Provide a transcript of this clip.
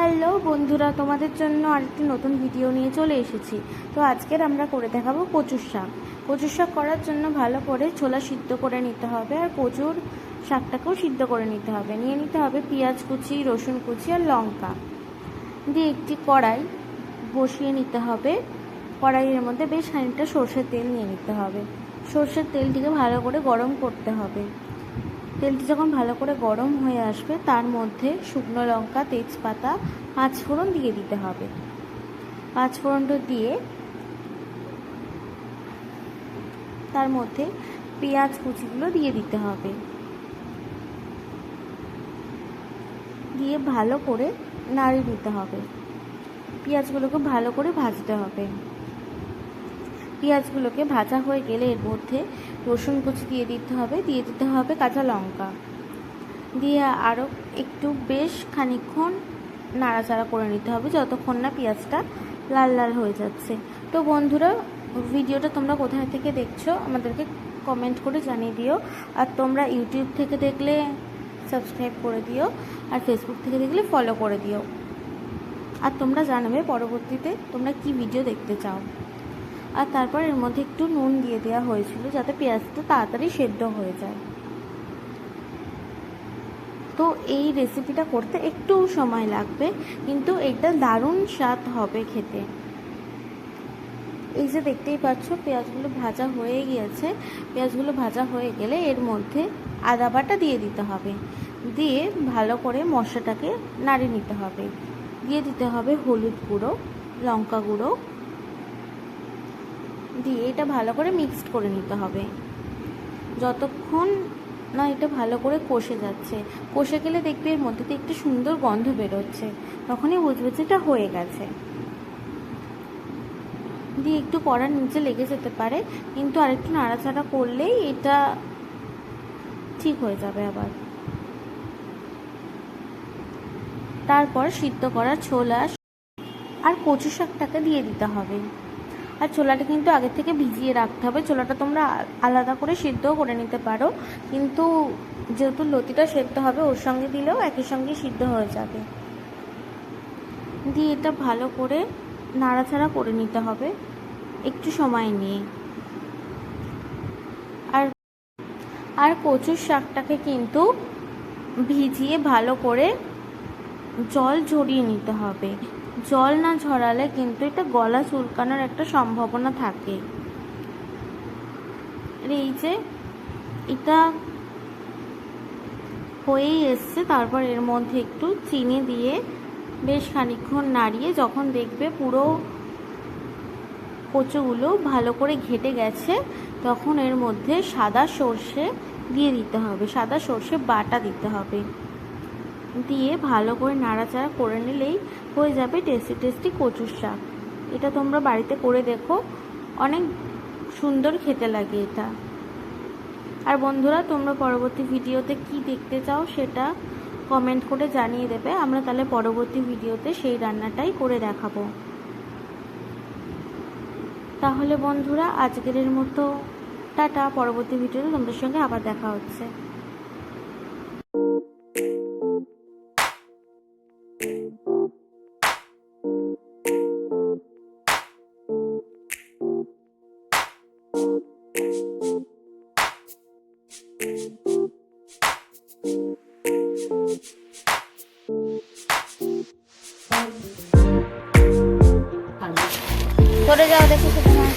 Hello বন্ধুরা, তোমাদের জন্য আরেকটি নতুন ভিডিও নিয়ে চলে এসেছি। তো আজকের আমরা করে দেখাবো কচুর শাক। কচুর শাক করার জন্য ভালো করে ছোলা সিদ্ধ করে নিতে হবে, আর কচুর শাকটাকেও সিদ্ধ করে নিতে হবে। নিয়ে নিতে হবে পেঁয়াজ কুচি, রসুন কুচি আর লঙ্কা দিয়ে একটি কড়াই বসিয়ে নিতে হবে। কড়াইয়ের মধ্যে বেশ খানিকটা সর্ষের তেল নিয়ে নিতে হবে। সর্ষের তেলটিকে ভালো করে গরম করতে হবে। তেলটি যখন ভালো করে গরম হয়ে আসবে তার মধ্যে শুকনো লঙ্কা, তেজপাতা, পাঁচফোড়ন দিয়ে দিতে হবে। পাঁচফোড়নটা দিয়ে তার মধ্যে পেঁয়াজ কুচিগুলো দিয়ে দিতে হবে, দিয়ে ভালো করে নাড়িয়ে নিতে হবে। পেঁয়াজগুলোকে ভালো করে ভাজতে হবে। পেঁয়াজগুলোকে ভাজা হয়ে গেলে এর মধ্যে রসুন কুচি দিয়ে দিতে হবে, দিয়ে দিতে হবে কাঁচা লঙ্কা, দিয়ে আরও একটু বেশ খানিকক্ষণ নাড়াচাড়া করে নিতে হবে যতক্ষণ না পেঁয়াজটা লাল লাল হয়ে যাচ্ছে। তো বন্ধুরা, ভিডিওটা তোমরা কোথায় থেকে দেখছো আমাদেরকে কমেন্ট করে জানিয়ে দিও। আর তোমরা ইউটিউব থেকে দেখলে সাবস্ক্রাইব করে দিও, আর ফেসবুক থেকে দেখলে ফলো করে দিও। আর তোমরা জানাবে পরবর্তীতে তোমরা কি ভিডিও দেখতে চাও। আর তারপর এর মধ্যে একটু নুন দিয়ে দেওয়া হয়েছিল যাতে পেঁয়াজটা তাড়াতাড়ি সেদ্ধ হয়ে যায়। তো এই রেসিপিটা করতে একটু সময় লাগবে, কিন্তু এটা দারুণ স্বাদ হবে খেতে। এই যে দেখতেই পাচ্ছ পেঁয়াজগুলো ভাজা হয়ে গিয়েছে। পেঁয়াজগুলো ভাজা হয়ে গেলে এর মধ্যে আদা বাটা দিয়ে দিতে হবে, দিয়ে ভালো করে মশলাটাকে নাড়িয়ে নিতে হবে। দিয়ে দিতে হবে হলুদ গুঁড়ো, লঙ্কা গুঁড়ো, দিয়ে এটা ভালো করে মিক্সড করে নিতে হবে যতক্ষণ না এটা ভালো করে কষে যাচ্ছে। কষে গেলে দেখবে এর মধ্যে দিয়ে একটু সুন্দর গন্ধ বেরোচ্ছে, তখনই বুঝবে যে এটা হয়ে গেছে। দিয়ে একটু কড়ার নিচে লেগে যেতে পারে, কিন্তু আরেকটু নাড়াচাড়া করলেই এটা ঠিক হয়ে যাবে আবার। তারপর সিদ্ধ করা ছোলা আর কচু শাকটাকে দিয়ে দিতে হবে। আর ছোলাটা কিন্তু আগে থেকে ভিজিয়ে রাখতে হবে। ছোলাটা তোমরা আলাদা করে সিদ্ধও করে নিতে পারো, কিন্তু যেহেতু লতিটা সেদ্ধ হবে ওর সঙ্গে দিলেও একই সঙ্গে সিদ্ধ হয়ে যাবে। দিয়ে এটা ভালো করে নাড়াচাড়া করে নিতে হবে একটু সময় নিয়ে। আর কচুর শাকটাকে কিন্তু ভিজিয়ে ভালো করে জল ঝরিয়ে নিতে হবে। জল না ঝরালে কিন্তু এটা গলা চুলকানোর একটা সম্ভাবনা থাকে। এই যে এটা হয়েই এসছে, তারপর এর মধ্যে একটু চিনি দিয়ে বেশ খানিকক্ষণ নাড়িয়ে যখন দেখবে পুরো কচুগুলো ভালো করে ঘেটে গেছে, তখন এর মধ্যে সাদা সর্ষে দিয়ে দিতে হবে। সাদা সর্ষে বাটা দিতে হবে, দিয়ে ভালো করে নাড়াচাড়া করে নিলেই হয়ে যাবে টেস্টি টেস্টি কচুর শাক। এটা তোমরা বাড়িতে করে দেখো, অনেক সুন্দর খেতে লাগে এটা। আর বন্ধুরা, তোমরা পরবর্তী ভিডিওতে কি দেখতে চাও সেটা কমেন্ট করে জানিয়ে দেবে। আমরা তাহলে পরবর্তী ভিডিওতে সেই রান্নাটাই করে দেখাবো। তাহলে বন্ধুরা, আজকের মতো টাটা। পরবর্তী ভিডিওতে তোমাদের সঙ্গে আবার দেখা হচ্ছে। সরে যাও, দেখো তোমার